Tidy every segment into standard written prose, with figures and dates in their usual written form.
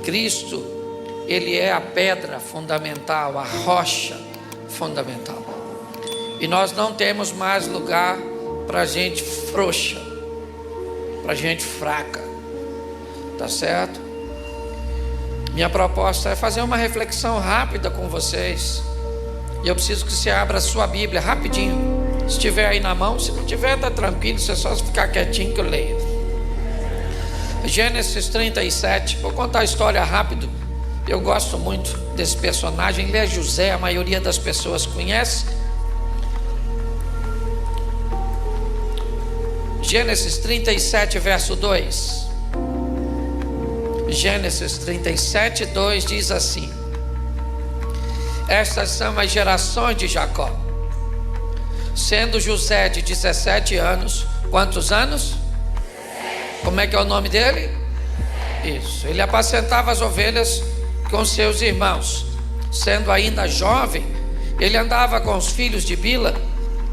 Cristo, Ele é a pedra fundamental, a rocha fundamental. E nós não temos mais lugar para gente frouxa, para gente fraca, tá certo? Minha proposta é fazer uma reflexão rápida com vocês. E eu preciso que você abra a sua Bíblia rapidinho. Se tiver aí na mão, se não tiver, tá tranquilo, você só ficar quietinho que eu leio. Gênesis 37, vou contar a história rápido. Eu gosto muito desse personagem, ele é José, a maioria das pessoas conhece. Gênesis 37, verso 2. Gênesis 37, 2 diz assim: estas são as gerações de Jacó. Sendo José de 17 anos, quantos anos? Como é que é o nome dele? Isso, ele apacentava as ovelhas com seus irmãos. Sendo ainda jovem, ele andava com os filhos de Bila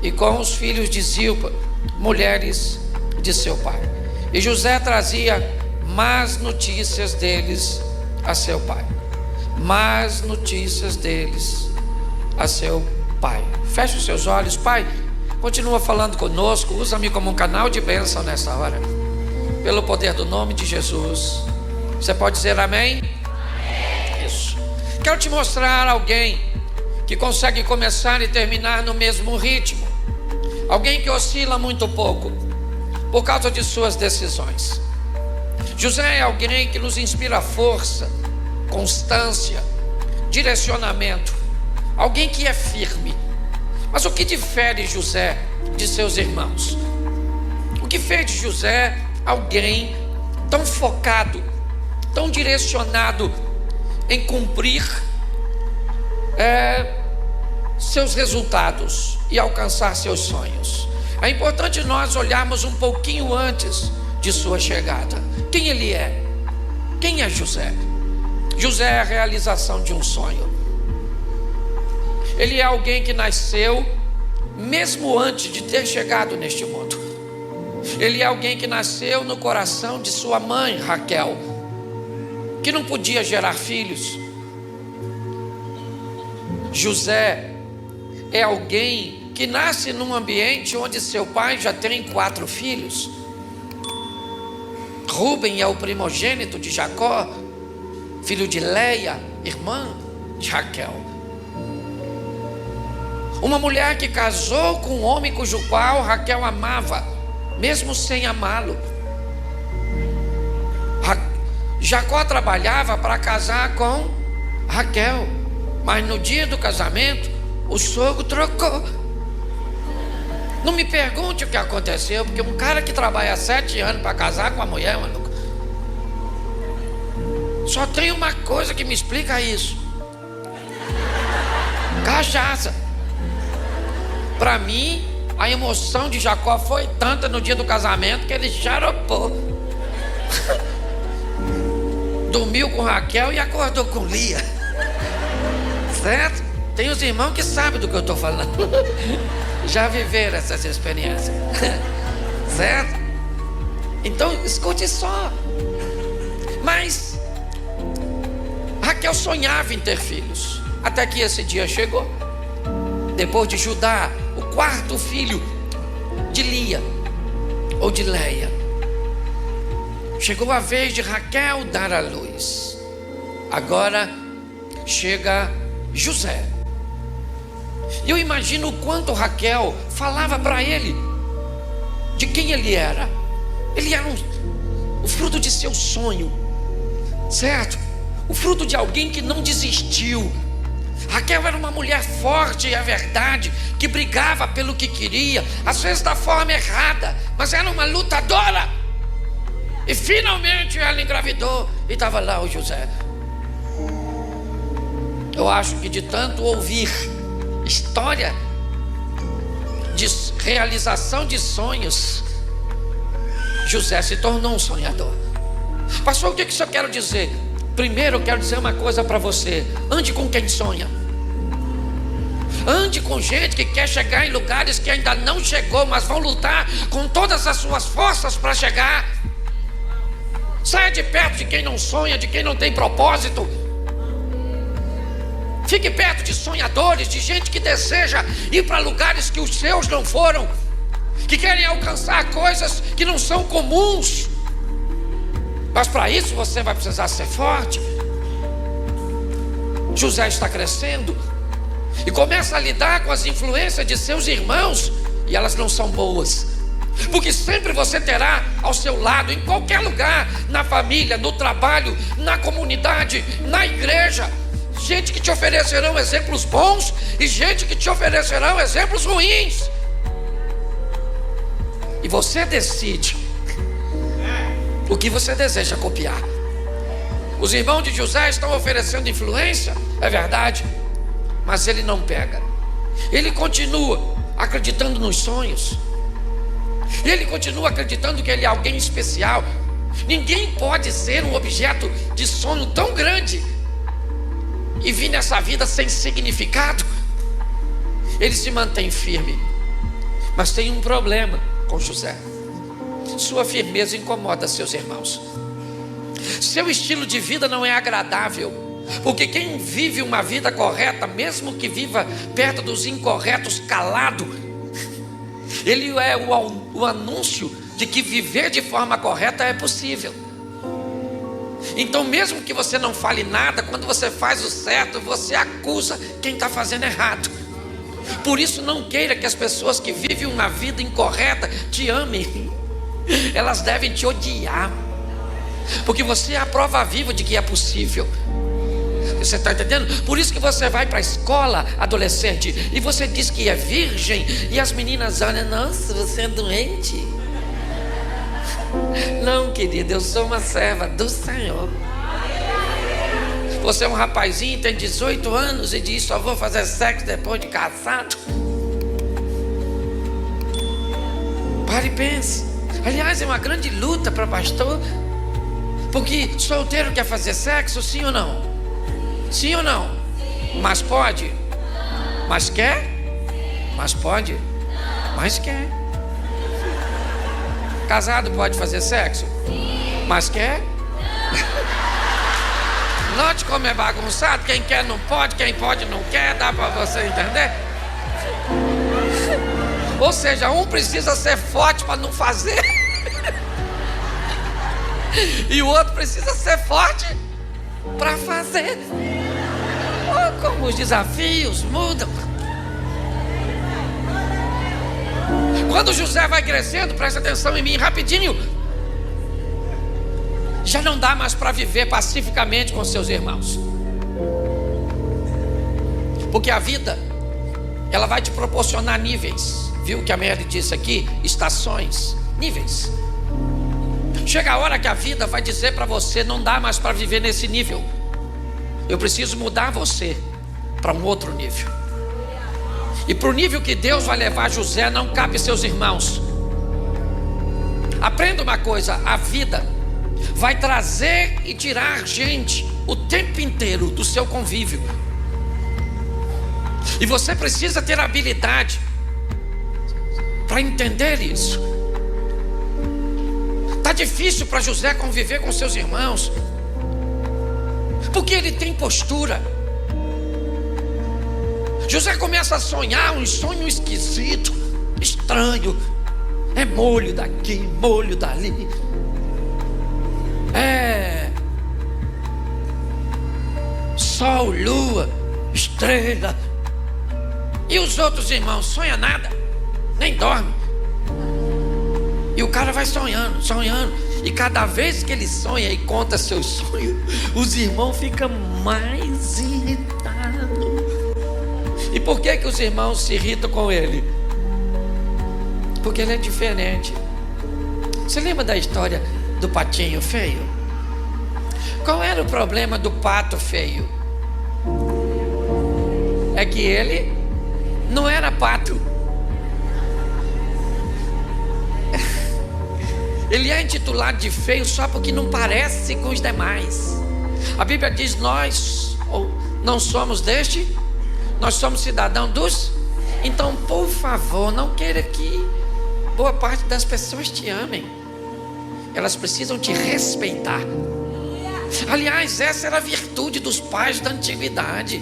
e com os filhos de Zilpa, mulheres de seu pai. E José trazia más notícias deles a seu pai. Más notícias deles a seu pai. Feche os seus olhos. Pai, continua falando conosco. Usa-me como um canal de bênção nessa hora, pelo poder do nome de Jesus. Você pode dizer amém? Amém. Isso. Quero te mostrar alguém que consegue começar e terminar no mesmo ritmo. Alguém que oscila muito pouco por causa de suas decisões. José é alguém que nos inspira força, constância, direcionamento. Alguém que é firme. Mas o que difere José de seus irmãos? O que fez de José alguém tão focado, tão direcionado em cumprir seus resultados e alcançar seus sonhos? É importante nós olharmos um pouquinho antes de sua chegada. Quem ele é? Quem é José? José é a realização de um sonho. Ele é alguém que nasceu mesmo antes de ter chegado neste mundo. Ele é alguém que nasceu no coração de sua mãe, Raquel, que não podia gerar filhos. José é alguém que nasce num ambiente onde seu pai já tem 4 filhos. Rúben é o primogênito de Jacó, filho de Leia, irmã de Raquel. Uma mulher que casou com um homem cujo qual Raquel amava, mesmo sem amá-lo. Jacó trabalhava para casar com Raquel, mas no dia do casamento o sogro trocou. Não me pergunte o que aconteceu, porque um cara que trabalha 7 anos para casar com a mulher, mano, só tem uma coisa que me explica isso: cachaça. Para mim, a emoção de Jacó foi tanta no dia do casamento que ele xaropou. Dormiu com Raquel e acordou com Lia. Certo? Tem os irmãos que sabem do que eu estou falando. Já viveram essas experiências. Certo? Então, escute só. Mas Raquel sonhava em ter filhos, até que esse dia chegou. Depois de Judá, o 4º filho de Lia, ou de Leia, chegou a vez de Raquel dar à luz. Agora chega José. E eu imagino o quanto Raquel falava para ele de quem ele era. Ele era o fruto de seu sonho, certo? O fruto de alguém que não desistiu. Raquel era uma mulher forte, é verdade, que brigava pelo que queria, às vezes da forma errada, mas era uma lutadora. E finalmente ela engravidou e estava lá o José. Eu acho que de tanto ouvir história de realização de sonhos, José se tornou um sonhador. Pastor, o que isso eu quero dizer? Primeiro eu quero dizer uma coisa para você: ande com quem sonha. Ande com gente que quer chegar em lugares que ainda não chegou, mas vão lutar com todas as suas forças para chegar. Saia de perto de quem não sonha, de quem não tem propósito. Fique perto de sonhadores, de gente que deseja ir para lugares que os seus não foram, que querem alcançar coisas que não são comuns. Mas para isso você vai precisar ser forte. José está crescendo e começa a lidar com as influências de seus irmãos, e elas não são boas, porque sempre você terá ao seu lado, em qualquer lugar, na família, no trabalho, na comunidade, na igreja, gente que te oferecerão exemplos bons e gente que te oferecerão exemplos ruins. E você decide o que você deseja copiar. Os irmãos de José estão oferecendo influência, é verdade, mas ele não pega. Ele continua acreditando nos sonhos. Ele continua acreditando que ele é alguém especial. Ninguém pode ser um objeto de sonho tão grande e vir nessa vida sem significado. Ele se mantém firme, mas tem um problema com José. Sua firmeza incomoda seus irmãos. Seu estilo de vida não é agradável, porque quem vive uma vida correta, mesmo que viva perto dos incorretos calado, ele é o anúncio de que viver de forma correta é possível. Então, mesmo que você não fale nada, quando você faz o certo, você acusa quem está fazendo errado. Por isso, não queira que as pessoas que vivem uma vida incorreta te amem. Elas devem te odiar, porque você é a prova viva de que é possível. Você está entendendo? Por isso que você vai para a escola, adolescente, e você diz que é virgem, e as meninas olham: nossa, você é doente. Não, querida, eu sou uma serva do Senhor. Você é um rapazinho, tem 18 anos e diz: só vou fazer sexo depois de casado. Pare e pense. Aliás, é uma grande luta para pastor, porque solteiro quer fazer sexo, sim ou não? Sim ou não? Mas pode? Mas quer? Mas pode? Mas quer? Casado pode fazer sexo? Mas quer? Note como é bagunçado. Quem quer não pode, quem pode não quer. Dá para você entender? Ou seja, um precisa ser forte para não fazer e o outro precisa ser forte para fazer. Oh, como os desafios mudam. Quando José vai crescendo, presta atenção em mim rapidinho, já não dá mais para viver pacificamente com seus irmãos, porque a vida, ela vai te proporcionar níveis. Viu o que a Mary disse aqui? Estações, níveis. Chega a hora que a vida vai dizer para você: não dá mais para viver nesse nível, eu preciso mudar você para um outro nível. E para o nível que Deus vai levar José, não cabe seus irmãos. Aprenda uma coisa: a vida vai trazer e tirar gente o tempo inteiro do seu convívio, e você precisa ter habilidade para entender isso. Está difícil para José conviver com seus irmãos, porque ele tem postura. José começa a sonhar um sonho esquisito, estranho. É molho daqui, molho dali. É sol, lua, estrela. E os outros irmãos sonham nada, nem dorme. E o cara vai sonhando, sonhando. E cada vez que ele sonha e conta seus sonhos, os irmãos ficam mais irritados. E por que os irmãos se irritam com ele? Porque ele é diferente. Você lembra da história do patinho feio? Qual era o problema do pato feio? É que ele não era pato. Ele é intitulado de feio só porque não parece com os demais. A Bíblia diz: nós não somos deste, nós somos cidadãos dos. Então, por favor, não queira que boa parte das pessoas te amem. elas precisam te respeitar. Aliás, essa era a virtude dos pais da antiguidade.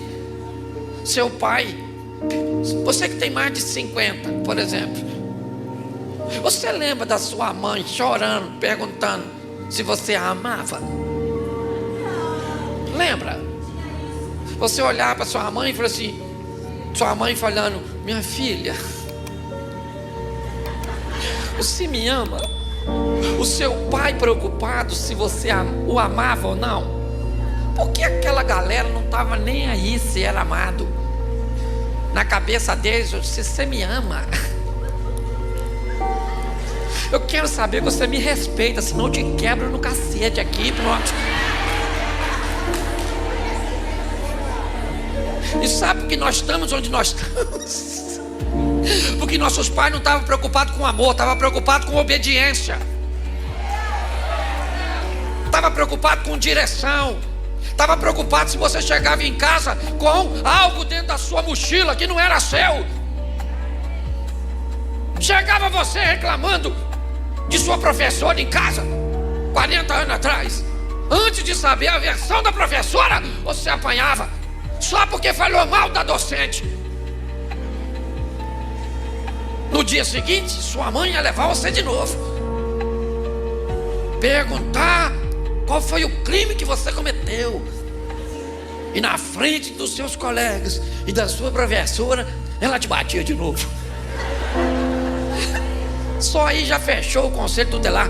Seu pai, você que tem mais de 50, por exemplo, você lembra da sua mãe chorando, perguntando se você a amava? Lembra? Você olhar para sua mãe e falar assim, sua mãe falando, minha filha, você me ama? O seu pai preocupado se você o amava ou não? Porque aquela galera não estava nem aí se era amado. Na cabeça deles, você me ama. Eu quero saber que você me respeita, senão eu te quebro no cacete aqui, pronto. E sabe por que nós estamos onde nós estamos? Porque nossos pais não estavam preocupados com amor, estavam preocupados com obediência, estavam preocupados com direção, estavam preocupados se você chegava em casa com algo dentro da sua mochila que não era seu. Chegava você reclamando de sua professora em casa 40 anos atrás. Antes de saber a versão da professora, você apanhava só porque falou mal da docente. No dia seguinte, sua mãe ia levar você de novo, perguntar qual foi o crime que você cometeu. E na frente dos seus colegas e da sua professora, ela te batia de novo. Só aí já fechou o conselho tutelar.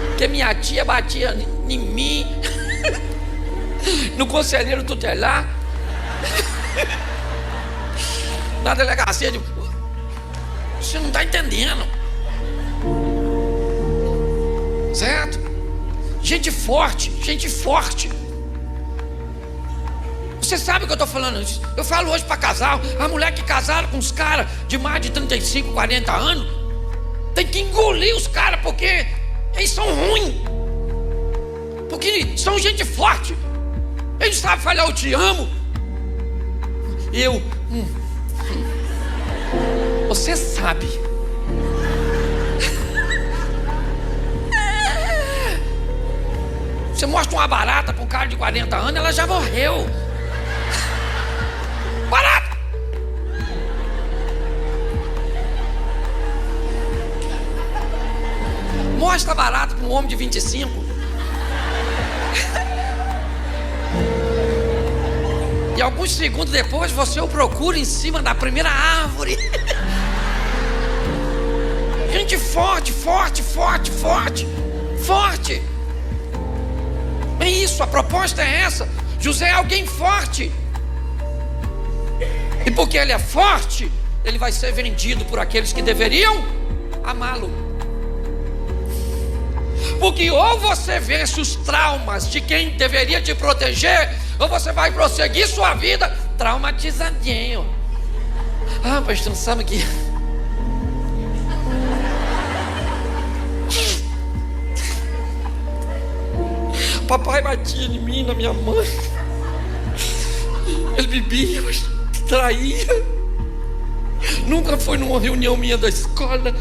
Porque minha tia batia em mim, no conselheiro tutelar, na delegacia de... Você não está entendendo, certo? Gente forte, gente forte. Você sabe o que eu estou falando? Eu falo hoje para casal. A mulher que casaram com os caras de mais de 35, 40 anos, tem que engolir os caras, porque eles são ruins, porque são gente forte. Eles sabem falar eu te amo. Você sabe. Você mostra uma barata para um cara de 40 anos, ela já morreu. Barata! Mostra a barata para um homem de 25. E alguns segundos depois você o procura em cima da primeira árvore. Gente forte, forte, forte, forte, forte. É isso, a proposta é essa. José é alguém forte. E porque ele é forte, ele vai ser vendido por aqueles que deveriam amá-lo. Porque ou você vence os traumas de quem deveria te proteger, ou você vai prosseguir sua vida traumatizadinho. Ah, pastor, sabe que... Papai batia em mim, na minha mãe. Ele bebia, traía. Nunca foi numa reunião minha da escola.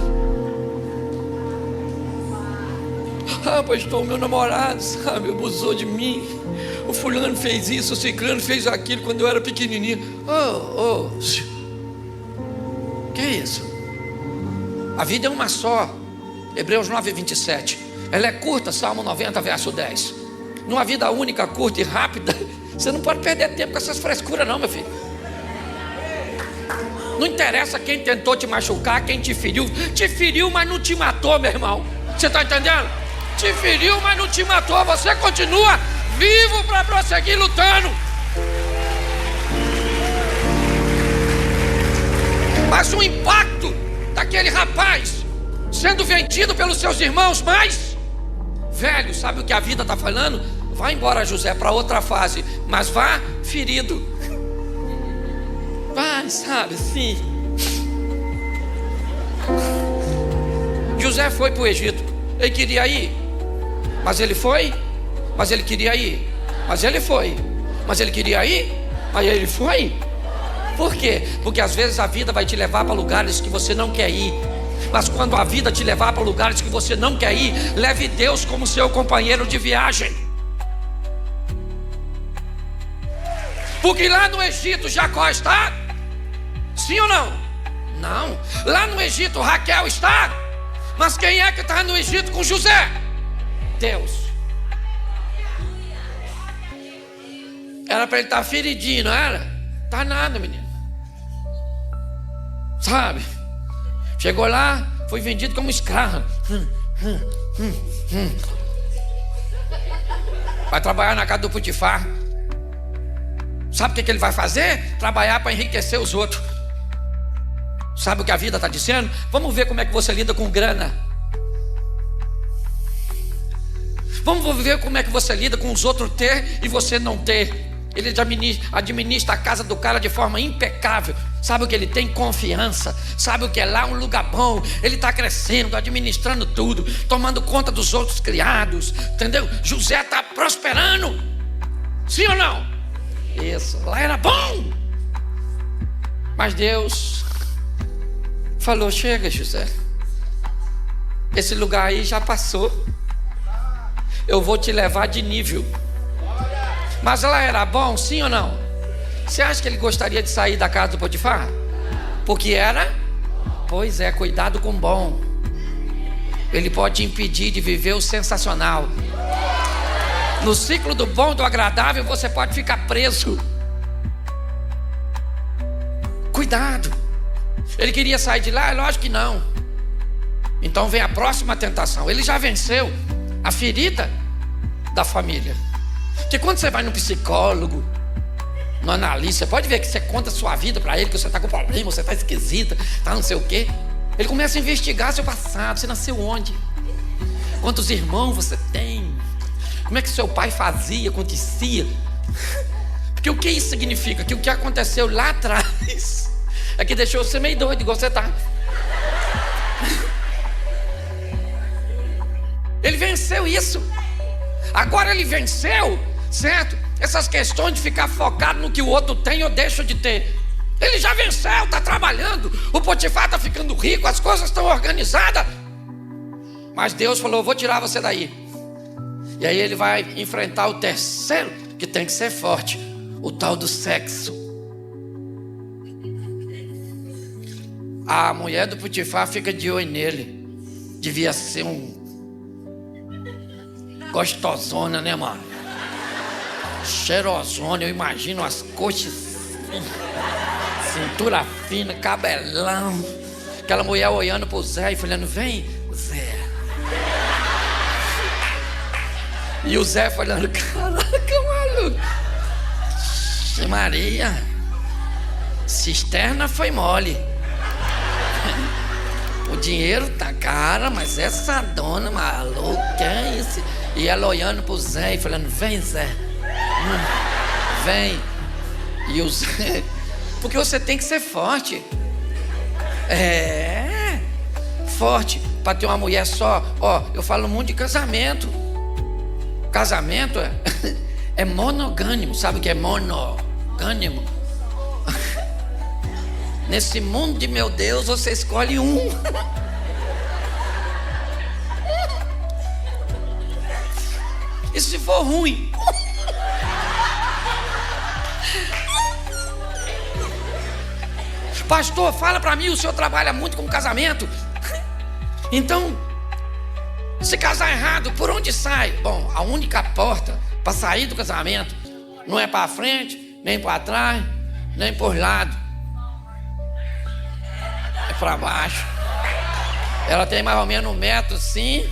Ah, pastor, meu namorado, sabe, abusou de mim. O fulano fez isso, o ciclano fez aquilo quando eu era pequenininho. Que isso? A vida é uma só. Hebreus 9, 27. Ela é curta, Salmo 90, verso 10. Numa vida única, curta e rápida, você não pode perder tempo com essas frescuras não, meu filho. Não interessa quem tentou te machucar, quem te feriu, mas não te matou, meu irmão. Você está entendendo? Te feriu, mas não te matou. Você continua vivo para prosseguir lutando. Mas o impacto daquele rapaz sendo vendido pelos seus irmãos mais velhos, sabe o que a vida está falando? Vai embora, José, para outra fase, mas vá ferido. Vai, sabe, sim. José foi para o Egito. Ele queria ir, mas ele foi. Mas ele queria ir, mas ele foi. Mas ele queria ir, mas ele foi. Por quê? Porque às vezes a vida vai te levar para lugares que você não quer ir. Mas quando a vida te levar para lugares que você não quer ir, leve Deus como seu companheiro de viagem. Porque lá no Egito Jacó está? Sim ou não? Não. Lá no Egito Raquel está? Mas quem é que está no Egito com José? Deus. Era para ele estar feridinho, não era? Tá nada, menino. Sabe? Chegou lá, foi vendido como escravo. Vai trabalhar na casa do Potifar. Sabe o que ele vai fazer? Trabalhar para enriquecer os outros. Sabe o que a vida está dizendo? Vamos ver como é que você lida com grana. Vamos ver como é que você lida com os outros ter e você não ter. Ele administra a casa do cara de forma impecável. Sabe o que ele tem? Confiança. Sabe o que é lá? Um lugar bom. Ele está crescendo, administrando tudo, tomando conta dos outros criados. Entendeu? José está prosperando. Sim ou não? Isso, lá era bom. Mas Deus falou: chega, José, esse lugar aí já passou. Eu vou te levar de nível. Mas lá era bom, sim ou não? Você acha que ele gostaria de sair da casa do Potifar? Porque era? Pois é, cuidado com o bom. Ele pode te impedir de viver o sensacional. No ciclo do bom e do agradável você pode ficar preso. Cuidado. Ele queria sair de lá? Lógico que não. Então vem a próxima tentação. Ele já venceu a ferida da família. Porque quando você vai no psicólogo, no analista, você pode ver que você conta a sua vida para ele, que você está com problema, você está esquisita, está não sei o quê. Ele começa a investigar seu passado. Você nasceu onde? Quantos irmãos você tem? Como é que seu pai fazia, acontecia? Porque o que isso significa? Que o que aconteceu lá atrás é que deixou você meio doido, igual você está. Ele venceu isso. Agora ele venceu, certo? Essas questões de ficar focado no que o outro tem ou deixa de ter. Ele já venceu, está trabalhando. O Potifar está ficando rico, as coisas estão organizadas. Mas Deus falou: vou tirar você daí. E aí ele vai enfrentar o terceiro, que tem que ser forte, o tal do sexo. A mulher do Potifar fica de olho nele. Devia ser gostosona, né, mano? Cheirosona, eu imagino as coxas, cintura fina, cabelão. Aquela mulher olhando pro Zé e falando: vem, Zé. E o Zé falando: caraca, maluco, Maria, cisterna foi mole. O dinheiro tá caro, mas essa dona maluca, é isso? E ela olhando pro Zé e falando: vem, Zé, vem. E o Zé, porque você tem que ser forte. Forte para ter uma mulher só. Ó, eu falo muito de casamento. Casamento é monogâmico. Sabe o que é monogâmico? Nesse mundo de meu Deus, você escolhe um. E se for ruim? Pastor, fala para mim, o senhor trabalha muito com casamento. Então, se casar errado, por onde sai? Bom, a única porta para sair do casamento não é para frente, nem para trás, nem por lado. É para baixo. Ela tem mais ou menos 1 metro assim,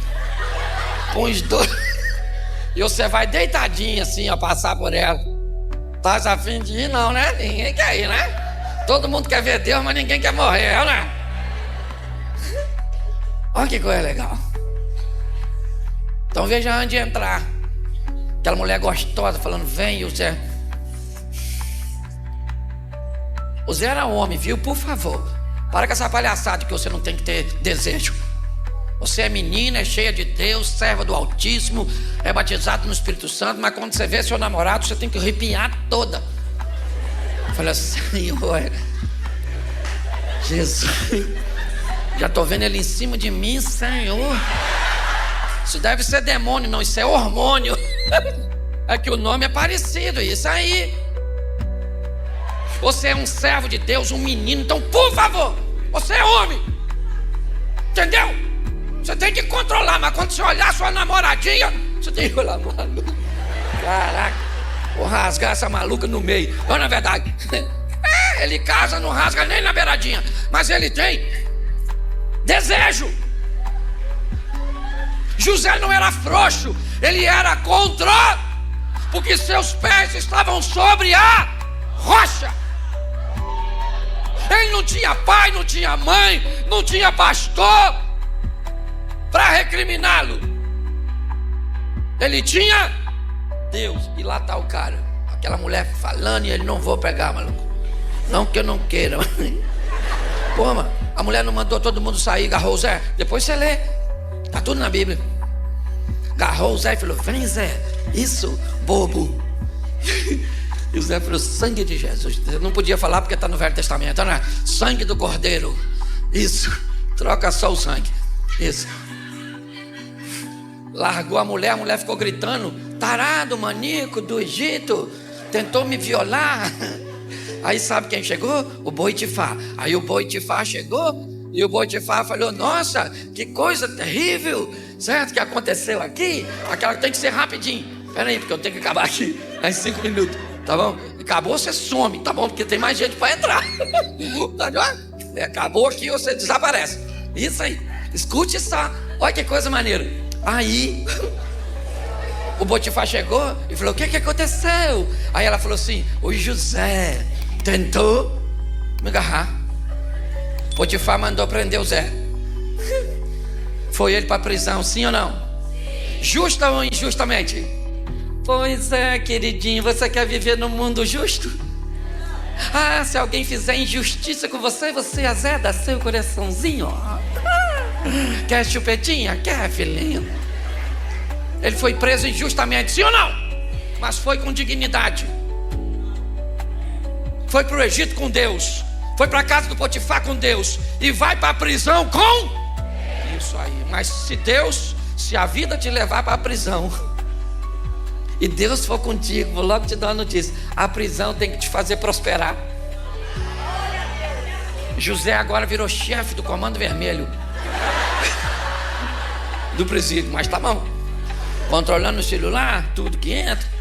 com os dois. E você vai deitadinho assim, ó, passar por ela. Tá a fim de ir? Não, né? Ninguém quer ir, né? Todo mundo quer ver Deus, mas ninguém quer morrer, né? Olha que coisa legal. Então veja onde entrar. Aquela mulher gostosa falando: vem. E o Zé era homem, viu? Por favor, para com essa palhaçada que você não tem que ter desejo. Você é menina, é cheia de Deus, serva do Altíssimo, é batizado no Espírito Santo, mas quando você vê seu namorado, você tem que arrepiar toda. Fala: Senhor, Jesus, Já estou vendo ele em cima de mim, Senhor. Isso deve ser demônio, não, isso é hormônio. É que o nome é parecido, isso aí. Você é um servo de Deus, um menino, então por favor, você é homem. Entendeu? Você tem que controlar, mas quando você olhar sua namoradinha, você tem que olhar, maluco. Caraca, vou rasgar essa maluca no meio. Não, na verdade, ele casa, não rasga nem na beiradinha, mas ele tem desejo. José não era frouxo, ele era contra, porque seus pés estavam sobre a rocha. Ele não tinha pai, não tinha mãe, não tinha pastor para recriminá-lo. Ele tinha Deus. E lá está o cara, aquela mulher falando, e ele: não vou pegar, maluco. Não que eu não queira. Pô, mano, a mulher não mandou todo mundo sair, agarrou o Zé. Depois você lê, tá tudo na Bíblia. Agarrou o Zé e falou: vem, Zé. Isso, bobo. E o Zé falou: sangue de Jesus. Eu não podia falar porque está no Velho Testamento, né? Sangue do Cordeiro. Isso, troca só o sangue. Isso. Largou a mulher ficou gritando: tarado, maníaco do Egito, tentou me violar. Aí sabe quem chegou? O Boitifá. Aí o Boitifá chegou e o Boitifá falou: nossa, que coisa terrível, certo? Que aconteceu aqui? Aquela tem que ser rapidinho. Espera aí, porque eu tenho que acabar aqui em 5 minutos, tá bom? Acabou, você some, tá bom? Porque tem mais gente para entrar. Acabou aqui, você desaparece. Isso aí, escute só. Olha que coisa maneira. Aí o Boitifá chegou e falou: o que aconteceu? Aí ela falou assim: o José tentou me agarrar. Potifar mandou prender o Zé. Foi ele para a prisão, sim ou não? Justa ou injustamente? Pois é, queridinho, você quer viver num mundo justo? Ah, se alguém fizer injustiça com você, você azeda seu coraçãozinho. Quer chupetinha? Quer, filhinho? Ele foi preso injustamente, sim ou não? Mas foi com dignidade. Foi para o Egito com Deus. Foi para a casa do Potifar com Deus. E vai para a prisão com isso aí. Mas se a vida te levar para a prisão e Deus for contigo, vou logo te dar uma notícia: a prisão tem que te fazer prosperar. José agora virou chefe do Comando Vermelho do presídio, mas tá bom, controlando o celular, tudo que entra.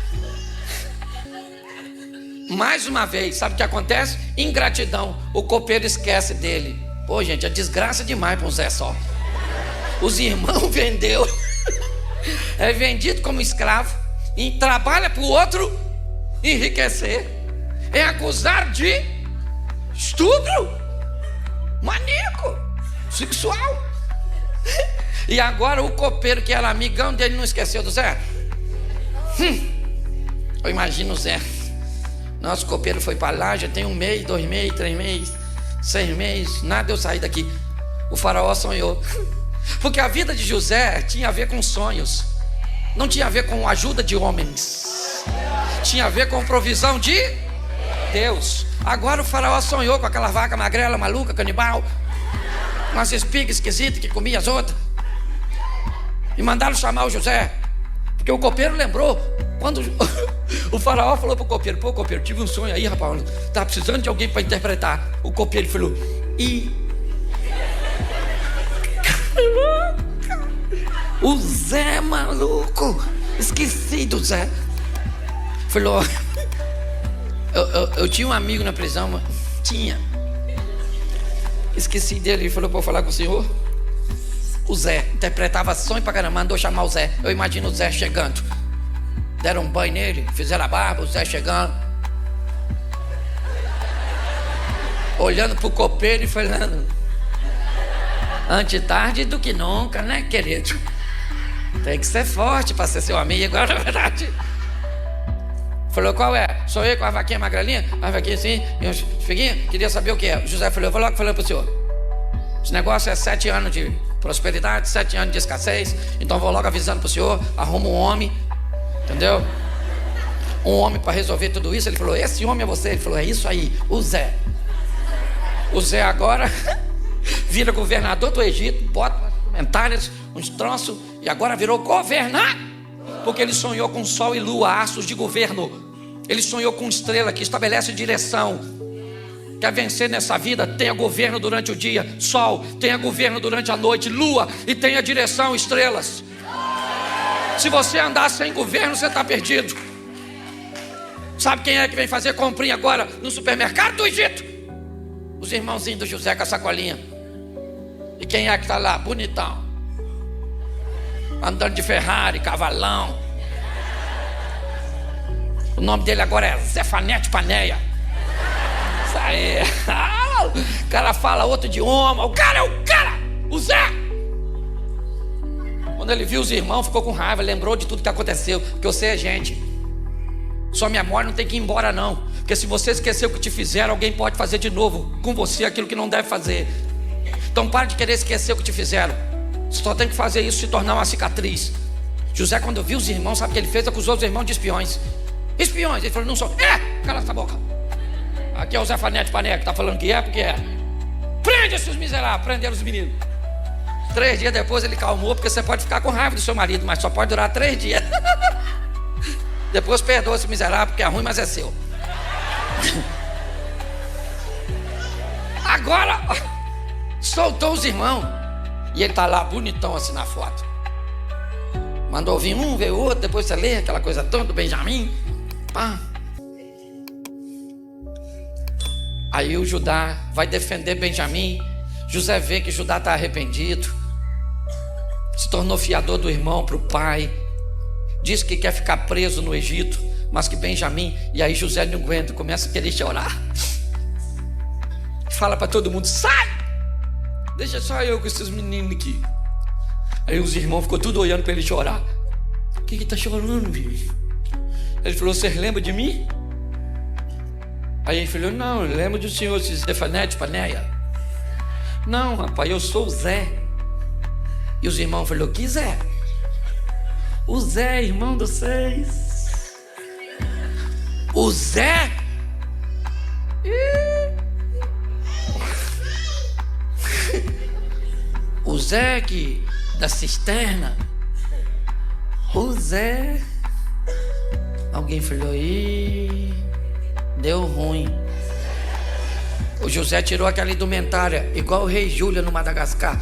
Mais uma vez, sabe o que acontece? Ingratidão. O copeiro esquece dele. Pô, gente, é desgraça demais para um Zé só. Os irmãos vendeu. É vendido como escravo e trabalha para o outro enriquecer. É acusado de estupro, maníaco, sexual. E agora o copeiro, que era amigão dele, não esqueceu do Zé. Eu imagino o Zé. Nosso copeiro foi para lá, já tem 1 mês, 2 meses, 3 meses, 6 meses, nada eu sair daqui. O faraó sonhou. Porque a vida de José tinha a ver com sonhos, não tinha a ver com ajuda de homens, tinha a ver com provisão de Deus. Agora o faraó sonhou com aquela vaca magrela, maluca, canibal, umas espigas esquisitas que comia as outras. E mandaram chamar o José, porque o copeiro lembrou. Quando o faraó falou pro copeiro: pô, copeiro, tive um sonho aí, rapaz, tá precisando de alguém para interpretar. O copeiro falou: o Zé, maluco, esqueci do Zé. Falou: eu tinha um amigo na prisão, esqueci dele. Ele falou para eu falar com o senhor. O Zé interpretava sonho pra caramba, mandou chamar o Zé. Eu imagino o Zé chegando, deram um banho nele, fizeram a barba, o Zé chegando, olhando pro copeiro e falando: antes tarde do que nunca, né, querido? Tem que ser forte para ser seu amigo, na verdade. Falou: qual é? Sou eu com a vaquinha magrelinha? A vaquinha assim, e os figuinhos? Queria saber o que é. O José falou: eu vou logo falando pro senhor. Esse negócio é 7 anos de prosperidade, 7 anos de escassez. Então vou logo avisando pro senhor, arruma um homem, entendeu? Um homem para resolver tudo isso. Ele falou: esse homem é você? Ele falou: é isso aí, o Zé. O Zé agora vira governador do Egito, bota comentários, uns troços, e agora virou governar, porque ele sonhou com sol e lua, astros de governo. Ele sonhou com estrela que estabelece direção. Quer vencer nessa vida? Tenha governo durante o dia, sol, tenha governo durante a noite, lua, e tenha direção, estrelas. Se você andar sem governo, você está perdido. Sabe quem é que vem fazer comprinha agora no supermercado do Egito? Os irmãozinhos do José com a sacolinha. E quem é que está lá? Bonitão, andando de Ferrari, cavalão. O nome dele agora é Zefanete Paneia. Isso aí. O cara fala outro idioma. O cara é o cara, o Zé. Quando ele viu os irmãos, ficou com raiva, lembrou de tudo que aconteceu. Porque você é gente. Sua memória não tem que ir embora não. Porque se você esqueceu o que te fizeram, alguém pode fazer de novo com você aquilo que não deve fazer. Então pare de querer esquecer o que te fizeram. Você só tem que fazer isso se tornar uma cicatriz. José, quando viu os irmãos, sabe o que ele fez? Acusou os irmãos de espiões. Espiões, ele falou, não sou. Cala essa boca. Aqui é o Zé Fanete Pané que está falando que é, porque é. Prende esses miseráveis. Prenderam os meninos. 3 dias depois ele calmou, porque você pode ficar com raiva do seu marido, mas só pode durar 3 dias. Depois perdoa esse miserável, porque é ruim, mas é seu. Agora soltou os irmãos. E ele está lá bonitão assim na foto. Mandou vir um, veio outro, depois você lê aquela coisa toda do Benjamim. Pá. Aí o Judá vai defender Benjamim. José vê que Judá está arrependido, se tornou fiador do irmão para o pai. Diz que quer ficar preso no Egito, mas que Benjamim. E aí José não aguenta, começa a querer chorar. Fala para todo mundo, sai! Deixa só eu com esses meninos aqui. Aí os irmãos ficou tudo olhando para ele chorar. O que está chorando, filho? Ele falou, você lembra de mim? Aí ele falou, não, eu lembro do senhor Zefanete Paneia. Não, rapaz, eu sou o Zé. E os irmãos falaram, que Zé? O Zé, irmão dos 6. O Zé? O Zé que da cisterna. O Zé. Alguém falou, deu ruim. O José tirou aquela indumentária, igual o rei Júlio no Madagascar.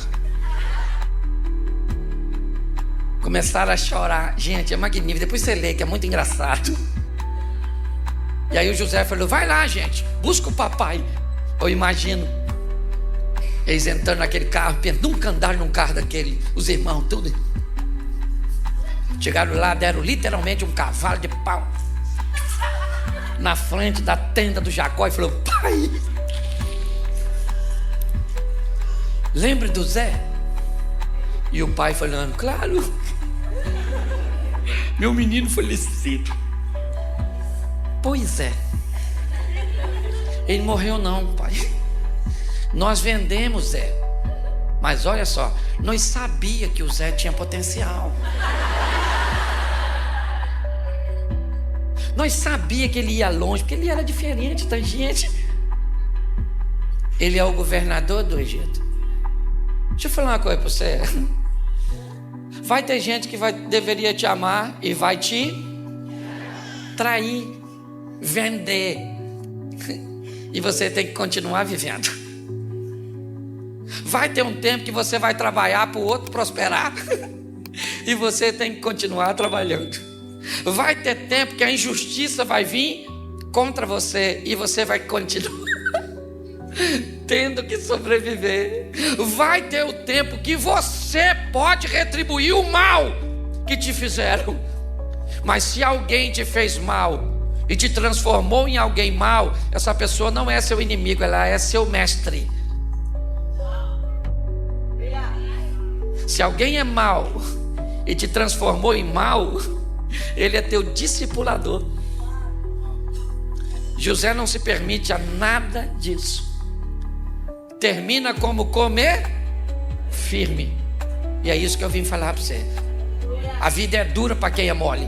Começaram a chorar. Gente, é magnífico. Depois você lê, que é muito engraçado. E aí o José falou, vai lá, gente, busca o papai. Eu imagino eles entrando naquele carro, nunca andaram num carro daquele. Os irmãos, tudo. Chegaram lá, deram literalmente um cavalo de pau na frente da tenda do Jacó e falou, pai, lembra do Zé? E o pai falando, claro, meu menino falecido. Pois é, ele morreu não, pai. Nós vendemos Zé. Mas olha só, nós sabia que o Zé tinha potencial. Nós sabia que ele ia longe, porque ele era diferente da gente. Ele é o governador do Egito. Deixa eu falar uma coisa para você. Vai ter gente que deveria te amar e vai te trair, vender. E você tem que continuar vivendo. Vai ter um tempo que você vai trabalhar para o outro prosperar. E você tem que continuar trabalhando. Vai ter tempo que a injustiça vai vir contra você e você vai continuar tendo que sobreviver. Vai ter o tempo que você pode retribuir o mal que te fizeram. Mas se alguém te fez mal e te transformou em alguém mal, essa pessoa não é seu inimigo, ela é seu mestre. Se alguém é mal e te transformou em mal, ele é teu discipulador. José não se permite a nada disso. Termina como comer firme. E é isso que eu vim falar para você. A vida é dura para quem é mole.